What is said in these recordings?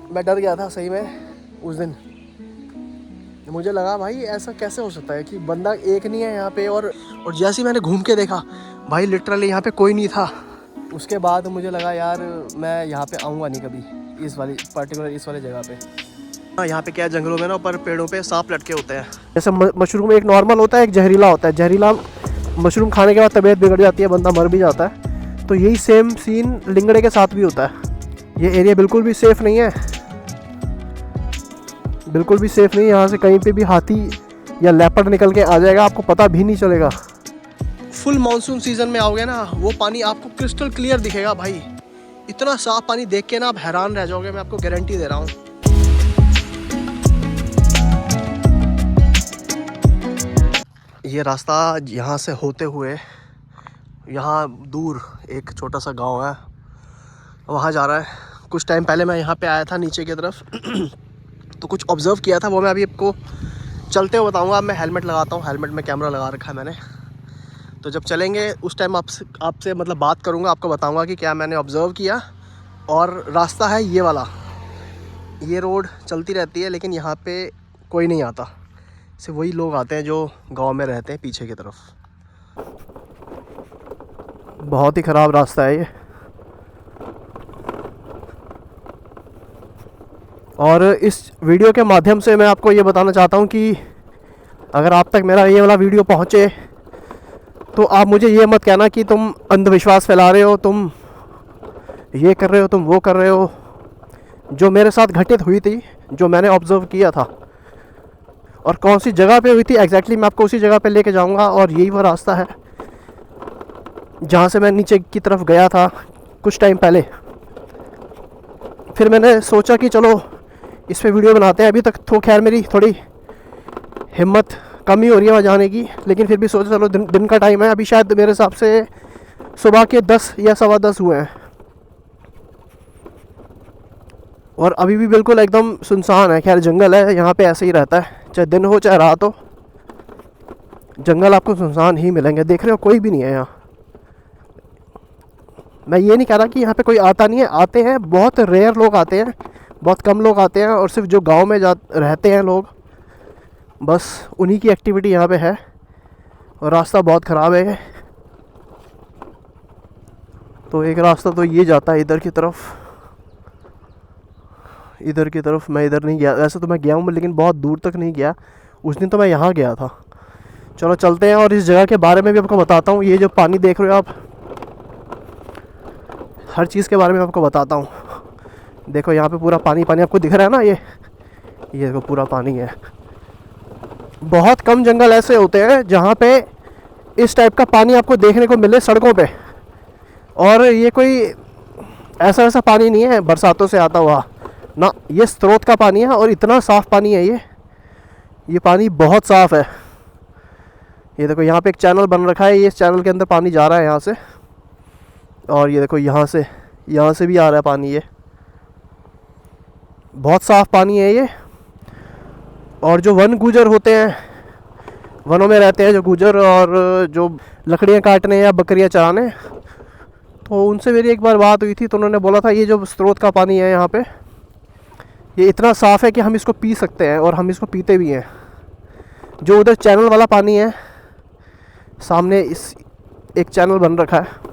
मैं डर गया था सही में उस दिन। मुझे लगा भाई ऐसा कैसे हो सकता है कि बंदा एक नहीं है यहाँ पे, और जैसे ही मैंने घूम के देखा भाई लिटरली यहाँ पे कोई नहीं था। उसके बाद मुझे लगा यार मैं यहाँ पे आऊँगा नहीं कभी, इस वाली पर्टिकुलर इस वाली जगह पे। हाँ, यहाँ पे क्या है, जंगलों में ना ऊपर पेड़ों पे सांप लटके होते हैं। जैसे मशरूम एक नॉर्मल होता है, एक जहरीला होता है। जहरीला मशरूम खाने के बाद तबीयत बिगड़ जाती है, बंदा मर भी जाता है। तो यही सेम सीन लिंगड़े के साथ भी होता है। ये एरिया बिल्कुल भी सेफ़ नहीं है, बिल्कुल भी सेफ़ नहीं है। यहाँ से कहीं पे भी हाथी या लेपर्ड निकल के आ जाएगा, आपको पता भी नहीं चलेगा। फुल मानसून सीज़न में आओगे ना, वो पानी आपको क्रिस्टल क्लियर दिखेगा भाई। इतना साफ पानी देख के ना आप हैरान रह जाओगे, मैं आपको गारंटी दे रहा हूँ। ये रास्ता यहाँ से होते हुए यहाँ दूर एक छोटा सा गांव है, वहाँ जा रहा है। कुछ टाइम पहले मैं यहाँ पे आया था नीचे की तरफ तो कुछ ऑब्ज़र्व किया था, वो मैं अभी आपको चलते हुए बताऊँगा। अब मैं हेलमेट लगाता हूँ, हेलमेट में कैमरा लगा रखा है मैंने। तो जब चलेंगे उस टाइम आपसे मतलब बात करूँगा, आपको बताऊँगा कि क्या मैंने ऑब्ज़र्व किया। और रास्ता है ये वाला, ये रोड चलती रहती है लेकिन यहाँ पे कोई नहीं आता, सिर्फ वही लोग आते हैं जो गांव में रहते हैं पीछे की तरफ। बहुत ही ख़राब रास्ता है ये। और इस वीडियो के माध्यम से मैं आपको ये बताना चाहता हूँ कि अगर आप तक मेरा ये वाला वीडियो पहुँचे तो आप मुझे ये मत कहना कि तुम अंधविश्वास फैला रहे हो, तुम ये कर रहे हो, तुम वो कर रहे हो। जो मेरे साथ घटित हुई थी, जो मैंने ऑब्ज़र्व किया था और कौन सी जगह पे हुई थी एग्जैक्टली, मैं आपको उसी जगह पे लेके जाऊंगा। और यही वो रास्ता है जहाँ से मैं नीचे की तरफ गया था कुछ टाइम पहले। फिर मैंने सोचा कि चलो इस पे वीडियो बनाते हैं। अभी तक तो खैर मेरी थोड़ी हिम्मत कम ही हो रही है वहाँ जाने की, लेकिन फिर भी सोचा चलो दिन का टाइम है। अभी शायद मेरे हिसाब से सुबह के 10 या 10:15 हुए हैं और अभी भी बिल्कुल एकदम सुनसान है। खैर जंगल है, यहाँ पे ऐसे ही रहता है, चाहे दिन हो चाहे रात हो, जंगल आपको सुनसान ही मिलेंगे। देख रहे हो कोई भी नहीं है यहाँ। मैं ये नहीं कह रहा कि यहाँ पे कोई आता नहीं है, आते हैं, बहुत रेयर लोग आते हैं, बहुत कम लोग आते हैं। और सिर्फ जो गांव में रहते हैं लोग, बस उन्हीं की एक्टिविटी यहाँ पे है। और रास्ता बहुत ख़राब है। तो एक रास्ता तो ये जाता है इधर की तरफ, इधर की तरफ। मैं इधर नहीं गया, वैसे तो मैं गया हूँ लेकिन बहुत दूर तक नहीं गया। उस दिन तो मैं यहाँ गया था। चलो चलते हैं और इस जगह के बारे में भी आपको बताता हूँ। ये जो पानी देख रहे हो आप, हर चीज़ के बारे में आपको बताता हूँ। देखो यहाँ पे पूरा पानी पानी आपको दिख रहा है ना, ये देखो पूरा पानी है। बहुत कम जंगल ऐसे होते हैं जहाँ पे इस टाइप का पानी आपको देखने को मिले सड़कों पे। और ये कोई ऐसा वैसा पानी नहीं है बरसातों से आता हुआ ना, ये स्रोत का पानी है और इतना साफ़ पानी है ये पानी बहुत साफ़ है। ये देखो यहाँ पे एक चैनल बन रखा है, ये इस चैनल के अंदर पानी जा रहा है यहाँ से। और ये देखो यहाँ से भी आ रहा है पानी। ये बहुत साफ़ पानी है ये। और जो वन गुजर होते हैं, वनों में रहते हैं जो गुजर और जो लकड़ियाँ काटने या बकरियाँ चराने, तो उनसे मेरी एक बार बात हुई थी। तो उन्होंने बोला था ये जो स्रोत का पानी है यहाँ पे, ये इतना साफ़ है कि हम इसको पी सकते हैं और हम इसको पीते भी हैं। जो उधर चैनल वाला पानी है, सामने इस एक चैनल बन रखा है,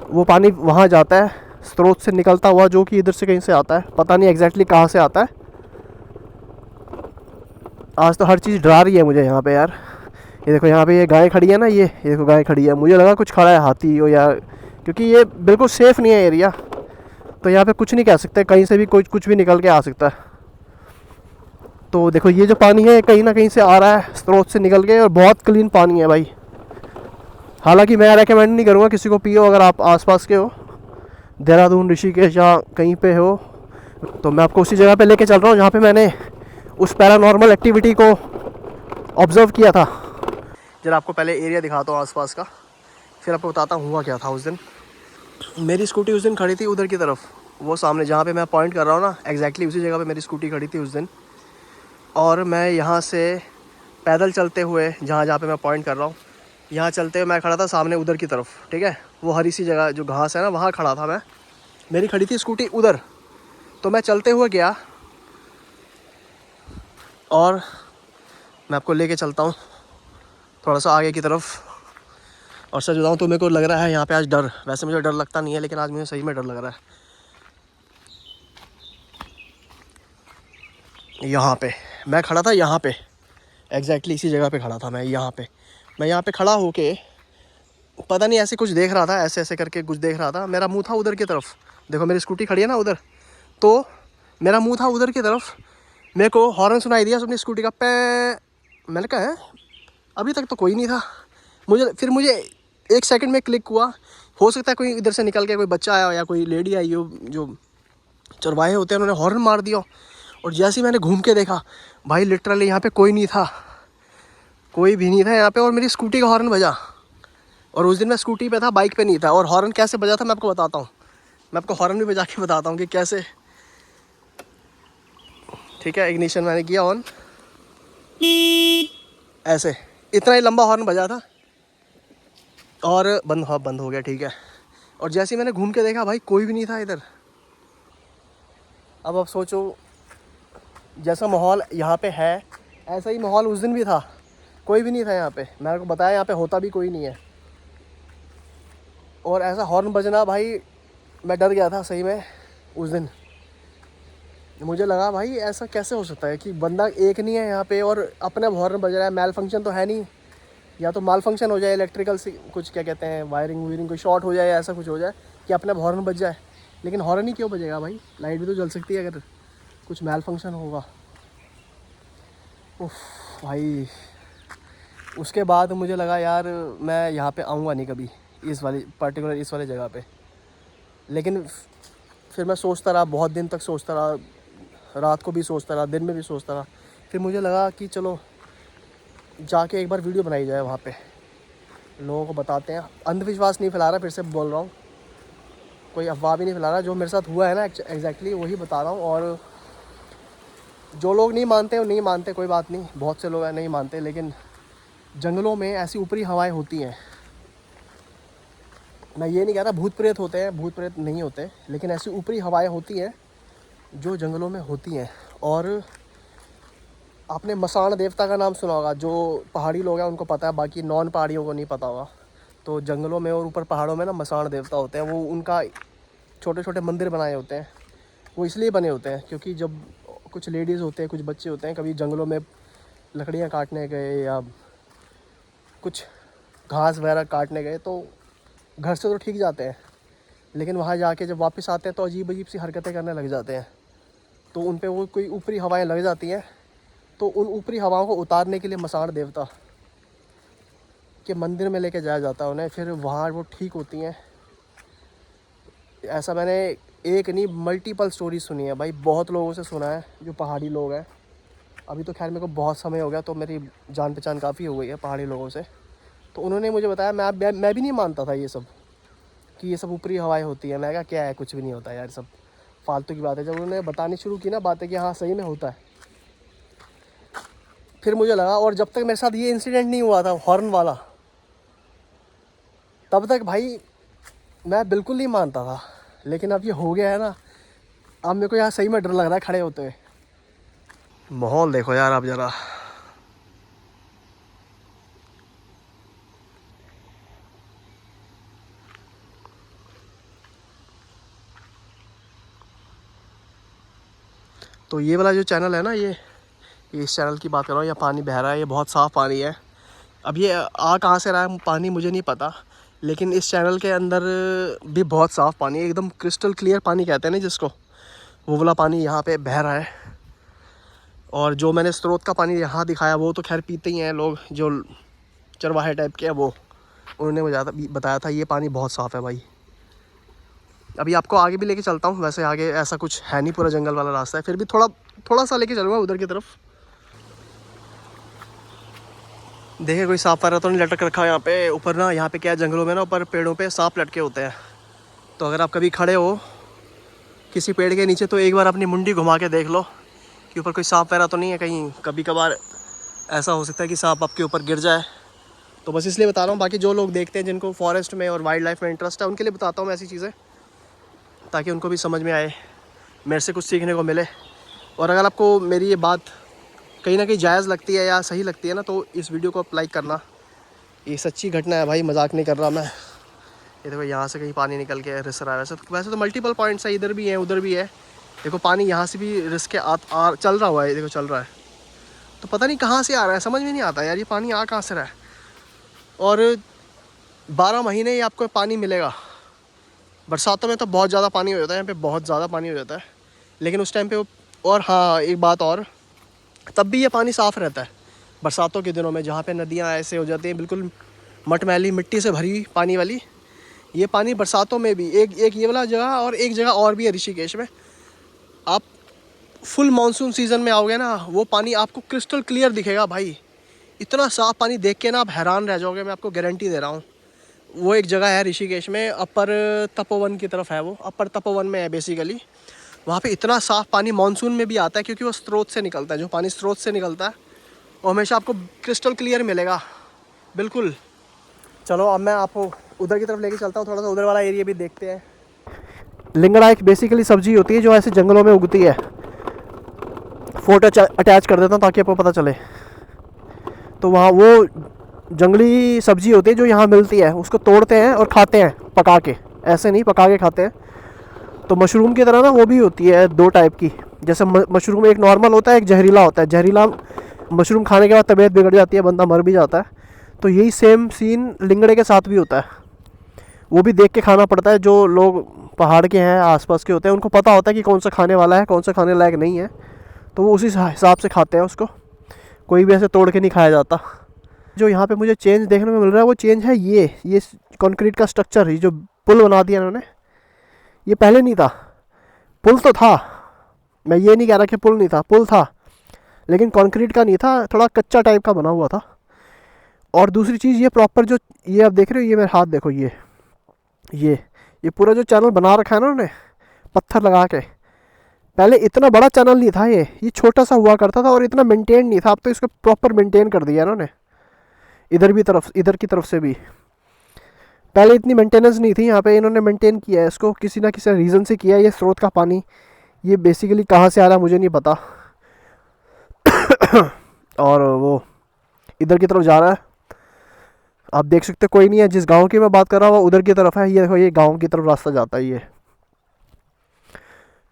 वो पानी वहाँ जाता है स्रोत से निकलता हुआ, जो कि इधर से कहीं से आता है, पता नहीं एग्जैक्टली कहाँ से आता है। आज तो हर चीज़ डरा रही है मुझे यहाँ पे यार। ये देखो यहाँ पे ये गाय खड़ी है ना, ये देखो गाय खड़ी है। मुझे लगा कुछ खड़ा है, हाथी हो या, क्योंकि ये बिल्कुल सेफ़ नहीं है एरिया। तो यहाँ पे कुछ नहीं कह सकते, कहीं से भी कुछ भी निकल के आ सकता है। तो देखो ये जो पानी है कहीं ना कहीं से आ रहा है स्रोत से निकल के, और बहुत क्लीन पानी है भाई। हालांकि मैं रेकमेंड नहीं करूँगा किसी को पियो, अगर आप आसपास के हो, देहरादून, ऋषिकेश या कहीं पे हो। तो मैं आपको उसी जगह पे लेके चल रहा हूँ जहाँ पे मैंने उस पैरानॉर्मल एक्टिविटी को ऑब्ज़र्व किया था। जरा आपको पहले एरिया दिखाता हूँ आसपास का, फिर आपको बताता हूँ हुआ क्या था उस दिन। मेरी स्कूटी उस दिन खड़ी थी उधर की तरफ, वो सामने जहाँ पे मैं पॉइंट कर रहा हूँ ना, एग्जैक्टली उसी जगह पे मेरी स्कूटी खड़ी थी उस दिन। और मैं यहाँ से पैदल चलते हुए जहाँ पे मैं पॉइंट कर रहा हूँ, यहाँ चलते हुए मैं खड़ा था सामने उधर की तरफ, ठीक है। वो हरी सी जगह जो घास है ना, वहाँ खड़ा था मैं। मेरी खड़ी थी स्कूटी उधर, तो मैं चलते हुए गया और मैं आपको लेके चलता हूँ थोड़ा सा आगे की तरफ। और सच बताऊँ तो मेरे को लग रहा है यहाँ पे आज डर, वैसे मुझे डर लगता नहीं है लेकिन आज मुझे सही में डर लग रहा है। यहाँ पे मैं खड़ा था, यहाँ पे एग्जैक्टली इसी जगह पे खड़ा था मैं यहाँ पे खड़ा होके पता नहीं ऐसे कुछ देख रहा था, ऐसे ऐसे करके कुछ देख रहा था। मेरा मुंह था उधर की तरफ, देखो मेरी स्कूटी खड़ी है ना उधर, तो मेरा मुंह था उधर की तरफ। मेरे को हॉर्न सुनाई दिया अपनी स्कूटी का, पे मैंने कहा है अभी तक तो कोई नहीं था। मुझे 1 सेकंड में क्लिक हुआ, हो सकता है कोई इधर से निकल के कोई बच्चा आया हो या कोई लेडी आई हो, जो चरवाहे होते हैं उन्होंने हॉर्न मार दिया। और जैसे ही मैंने घूम के देखा भाई लिटरली यहाँ पे कोई नहीं था, कोई भी नहीं था यहाँ पे, और मेरी स्कूटी का हॉर्न बजा। और उस दिन मैं स्कूटी पे था, बाइक पे नहीं था। और हॉर्न कैसे बजा था मैं आपको बताता हूँ, मैं आपको हॉर्न भी बजा के बताता हूँ कि कैसे। ठीक है, इग्निशन मैंने किया ऑन, ऐसे इतना ही लंबा हॉर्न बजा था और बंद हो गया। ठीक है, और जैसे ही मैंने घूम के देखा भाई कोई भी नहीं था इधर। अब आप सोचो जैसा माहौल यहाँ पे है ऐसा ही माहौल उस दिन भी था, कोई भी नहीं था यहाँ पे। मैंने को बताया यहाँ पे होता भी कोई नहीं है। और ऐसा हॉर्न बजना भाई, मैं डर गया था सही में उस दिन। मुझे लगा भाई ऐसा कैसे हो सकता है कि बंदा एक नहीं है यहाँ पे और अपना हॉर्न बज रहा है। मैल फंक्शन तो है नहीं, या तो माल फंक्शन हो जाए इलेक्ट्रिकल से, कुछ क्या कहते हैं वायरिंग कोई शॉर्ट हो जाए, ऐसा कुछ हो जाए कि अपना हॉर्न बज जाए। लेकिन हॉर्न ही क्यों बजेगा भाई, लाइट भी तो जल सकती है अगर कुछ मैल फंक्शन होगा। उफ भाई, उसके बाद मुझे लगा यार मैं यहाँ पे आऊँगा नहीं कभी, इस वाले जगह पे। लेकिन फिर मैं सोचता रहा, बहुत दिन तक सोचता रहा, रात को भी सोचता रहा, दिन में भी सोचता रहा। फिर मुझे लगा कि चलो जाके एक बार वीडियो बनाई जाए, वहाँ पे लोगों को बताते हैं। अंधविश्वास नहीं फैला रहा, फिर से बोल रहा हूँ, कोई अफवाह भी नहीं फैला रहा। जो मेरे साथ हुआ है ना एग्जैक्टली वही बता रहा हूँ। और जो लोग नहीं मानते वो नहीं मानते, कोई बात नहीं, बहुत से लोग हैं नहीं मानते। लेकिन जंगलों में ऐसी ऊपरी हवाएं होती हैं। मैं ये नहीं कह रहा भूत प्रेत होते हैं, भूत प्रेत नहीं होते, लेकिन ऐसी ऊपरी हवाएं होती हैं जो जंगलों में होती हैं। और आपने मसान देवता का नाम सुना होगा, जो पहाड़ी लोग हैं उनको पता है, बाकी नॉन पहाड़ियों को नहीं पता होगा। तो जंगलों में और ऊपर पहाड़ों में ना मसान देवता होते हैं। वो उनका छोटे छोटे मंदिर बनाए होते हैं। वो इसलिए बने होते हैं क्योंकि जब कुछ लेडीज़ होते हैं, कुछ बच्चे होते हैं, कभी जंगलों में लकड़ियाँ काटने गए या कुछ घास वगैरह काटने गए तो घर से तो ठीक जाते हैं, लेकिन वहाँ जाके जब वापस आते हैं तो अजीब अजीब सी हरकतें करने लग जाते हैं। तो उन पे वो कोई ऊपरी हवाएं लग जाती हैं। तो उन ऊपरी हवाओं को उतारने के लिए मसान देवता के मंदिर में लेके जाया जाता है उन्हें, फिर वहाँ वो ठीक होती हैं। ऐसा मैंने एक नहीं मल्टीपल स्टोरी सुनी है भाई, बहुत लोगों से सुना है जो पहाड़ी लोग हैं। अभी तो खैर मेरे को बहुत समय हो गया तो मेरी जान पहचान काफ़ी हो गई है पहाड़ी लोगों से। तो उन्होंने मुझे बताया, मैं भी नहीं मानता था ये सब कि ये सब ऊपरी हवाएं होती है। मैं कहा क्या है, कुछ भी नहीं होता यार, सब फालतू की बात है। जब उन्होंने बतानी शुरू की ना बातें कि हाँ सही में होता है, फिर मुझे लगा। और जब तक मेरे साथ ये इंसिडेंट नहीं हुआ था हॉर्न वाला, तब तक भाई मैं बिल्कुल नहीं मानता था। लेकिन अब ये हो गया है ना, अब मेरे को यहाँ सही में डर लग रहा है खड़े होते हुए। माहौल देखो यार आप ज़रा, तो ये वाला जो चैनल है ना, ये इस चैनल की बात कर रहा हूँ। यहाँ पानी बह रहा है, ये बहुत साफ़ पानी है। अब ये आ कहाँ से रहा है पानी मुझे नहीं पता, लेकिन इस चैनल के अंदर भी बहुत साफ़ पानी है, एकदम क्रिस्टल क्लियर पानी कहते हैं ना जिसको, वो वाला पानी यहाँ पे बह रहा है। और जो मैंने स्रोत का पानी यहाँ दिखाया वो तो खैर पीते ही हैं लोग, जो चरवाहे टाइप के हैं वो, उन्होंने मुझे बताया था ये पानी बहुत साफ़ है भाई। अभी आपको आगे भी लेके चलता हूँ, वैसे आगे ऐसा कुछ है नहीं, पूरा जंगल वाला रास्ता है, फिर भी थोड़ा सा लेके चलूँगा उधर की तरफ। देखे कोई सांप वगैरह तो नहीं लटक रखा यहाँ पे ऊपर ना। यहाँ पे क्या है, जंगलों में ना ऊपर पेड़ों पे सांप लटके होते हैं। तो अगर आप कभी खड़े हो किसी पेड़ के नीचे तो एक बार अपनी मुंडी घुमा के देख लो कि ऊपर कोई सांप वगैरह तो नहीं है कहीं। कभी कभार ऐसा हो सकता है कि सांप आपके ऊपर गिर जाए, तो बस इसलिए बता रहा हूँ। बाकी जो लोग देखते हैं जिनको फॉरेस्ट में और वाइल्ड लाइफ में इंटरेस्ट है, उनके लिए बताता हूँ मैं ऐसी चीज़ें, ताकि उनको भी समझ में आए मेरे से कुछ सीखने को मिले। और अगर आपको मेरी ये बात कहीं ना कहीं जायज़ लगती है या सही लगती है ना, तो इस वीडियो को आप लाइक करना। ये सच्ची घटना है भाई, मजाक नहीं कर रहा मैं। ये देखो यहाँ से कहीं पानी निकल के रिस रहा है। वैसे तो मल्टीपल पॉइंट्स है, इधर भी है उधर भी है। देखो पानी यहाँ से भी रिस के चल रहा हुआ है, देखो चल रहा है। तो पता नहीं कहाँ से आ रहा है, समझ में नहीं आता यार, ये पानी आ कहाँ से रहा है। और 12 महीने ही आपको पानी मिलेगा। बरसातों में तो बहुत ज़्यादा पानी हो जाता है यहाँ पे, बहुत ज़्यादा पानी हो जाता है, लेकिन उस टाइम पे और हाँ एक बात और, तब भी ये पानी साफ़ रहता है बरसातों के दिनों में, जहाँ पे नदियाँ ऐसे हो जाती हैं बिल्कुल मटमैली मिट्टी से भरी हुई पानी वाली। ये पानी बरसातों में भी एक ये वाला जगह और एक जगह और भी है ऋषिकेश में। आप फुल मानसून सीज़न में आओगे ना, वो पानी आपको क्रिस्टल क्लियर दिखेगा भाई। इतना साफ़ पानी देख के ना आप हैरान रह जाओगे, मैं आपको गारंटी दे रहा हूँ। वो एक जगह है ऋषिकेश में, अपर तपोवन की तरफ है, वो अपर तपोवन में है बेसिकली। वहाँ पे इतना साफ़ पानी मानसून में भी आता है, क्योंकि वो स्रोत से निकलता है। जो पानी स्रोत से निकलता है वो हमेशा आपको क्रिस्टल क्लियर मिलेगा बिल्कुल। चलो अब मैं आपको उधर की तरफ लेके चलता हूँ, थोड़ा सा उधर वाला एरिया भी देखते हैं। लिंगड़ा एक बेसिकली सब्जी होती है जो ऐसे जंगलों में उगती है। फोटो अटैच कर देता हूँ ताकि आपको पता चले। तो वहाँ वो जंगली सब्जी होती है जो यहाँ मिलती है, उसको तोड़ते हैं और खाते हैं पका के, ऐसे नहीं पका के खाते हैं। तो मशरूम की तरह ना वो भी होती है 2 टाइप की। जैसे मशरूम एक नॉर्मल होता है, एक जहरीला होता है। जहरीला मशरूम खाने के बाद तबीयत बिगड़ जाती है, बंदा मर भी जाता है। तो यही सेम सीन लिंगड़े के साथ भी होता है। वो भी देख के खाना पड़ता है। जो लोग पहाड़ के हैं आसपास के होते हैं उनको पता होता है कि कौन सा खाने वाला है, कौन सा खाने लायक नहीं है, तो वो उसी हिसाब से खाते हैं उसको। कोई भी ऐसे तोड़ के नहीं खाया जाता। जो यहाँ पे मुझे चेंज देखने को मिल रहा है वो चेंज है ये कंक्रीट का स्ट्रक्चर, ये जो पुल बना दिया इन्होंने, ये पहले नहीं था। पुल तो था, मैं ये नहीं कह रहा कि पुल नहीं था, पुल था, लेकिन कंक्रीट का नहीं था, थोड़ा कच्चा टाइप का बना हुआ था। और दूसरी चीज़ ये प्रॉपर जो ये आप देख रहे हो, ये मेरे हाथ देखो, ये पूरा जो चैनल बना रखा है ना उन्होंने पत्थर लगा के, पहले इतना बड़ा चैनल नहीं था, ये छोटा सा हुआ करता था और इतना मेंटेन नहीं था। अब तो इसको प्रॉपर मेंटेन कर दिया इन्होंने, इधर की तरफ से भी। पहले इतनी मेंटेनेंस नहीं थी यहाँ पे, इन्होंने मेंटेन किया है इसको, किसी ना किसी रीज़न से किया है। ये स्रोत का पानी ये बेसिकली कहाँ से आ रहा है मुझे नहीं पता। और वो इधर की तरफ जा रहा है, आप देख सकते कोई नहीं है। जिस गांव की मैं बात कर रहा हूँ उधर की तरफ है, ये देखो ये गांव की तरफ रास्ता जाता है।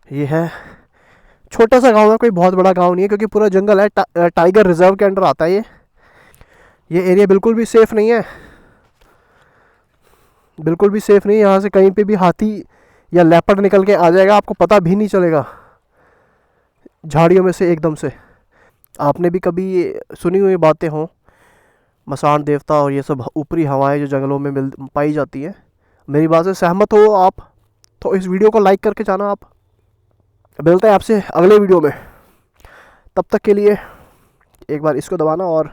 ये है छोटा सा गांव है, कोई बहुत बड़ा गांव नहीं है, क्योंकि पूरा जंगल है। टाइगर रिजर्व के अंडर आता है ये एरिया बिल्कुल भी सेफ़ नहीं है, बिल्कुल भी सेफ़ नहीं है। यहाँ से कहीं पे भी हाथी या लेपर्ड निकल के आ जाएगा, आपको पता भी नहीं चलेगा, झाड़ियों में से एकदम से। आपने भी कभी सुनी हुई बातें हों, मसान देवता और ये सब ऊपरी हवाएं जो जंगलों में पाई जाती हैं, मेरी बात से सहमत हो आप तो इस वीडियो को लाइक करके जाना। आप मिलते हैं आपसे अगले वीडियो में, तब तक के लिए एक बार इसको दबाना और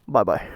बाय बाय।